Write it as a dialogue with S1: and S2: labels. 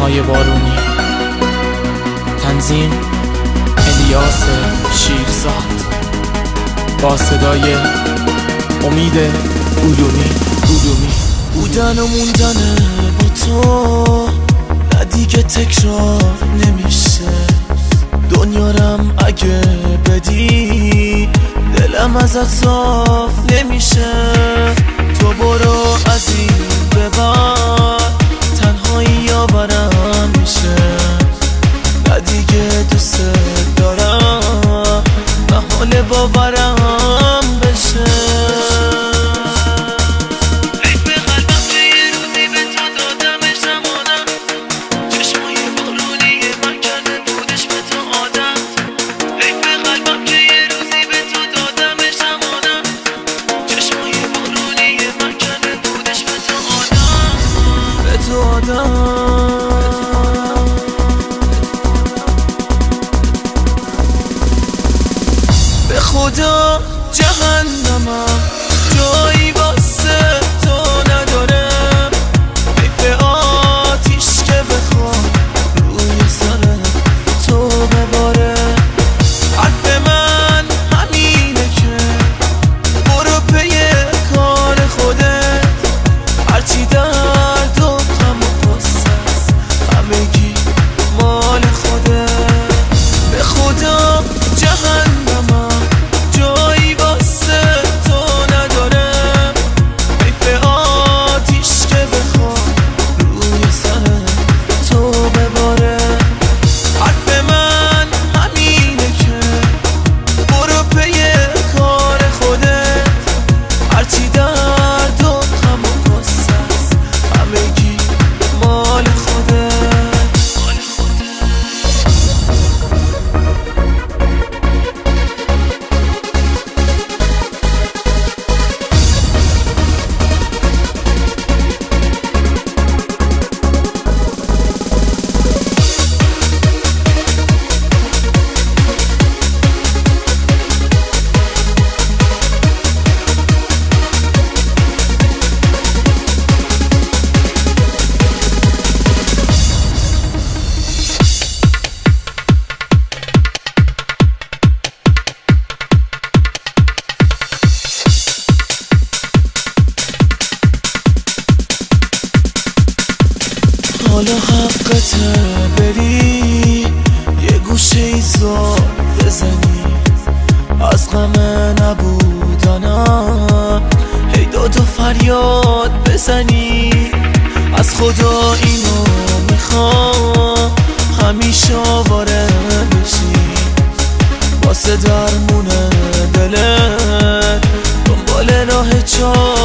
S1: تنهای بارونی. تنظیم الیاس شیرزاد با صدای امید علومی.
S2: بودن و موندن با تو نه دیگه تکرار نمیشه. دنیارم اگه بدی دلم ازت صاف نمیشه. تو برو از این به بعد تنهایی یاورم میشه. نه دیگه دوست دارم محال باورم بشه. به خدا جهنمم جایی واسه تو ندارم. حیف آتیش که بخوام روی سر تو بباره. حرف من همینه که برو پی کار خودت. هرچی درد و غم و غصه است همگی مال خودت. به خدا جهنمم جایی واسه تو ندارم. حیف آتیش که بخوام روی سر تو بباره. حرف من همینه که برو پی کار خودت. هرچی درد و غم و غصه است همگی مال خودت. حالا حقته بری یه گوشه ایزار بزنی. از غم نبودنم هی داد و فریاد بزنی. از خدا اینو میخوام همیشه آواره بشی. واسه درمون دلت دنبال راه چاره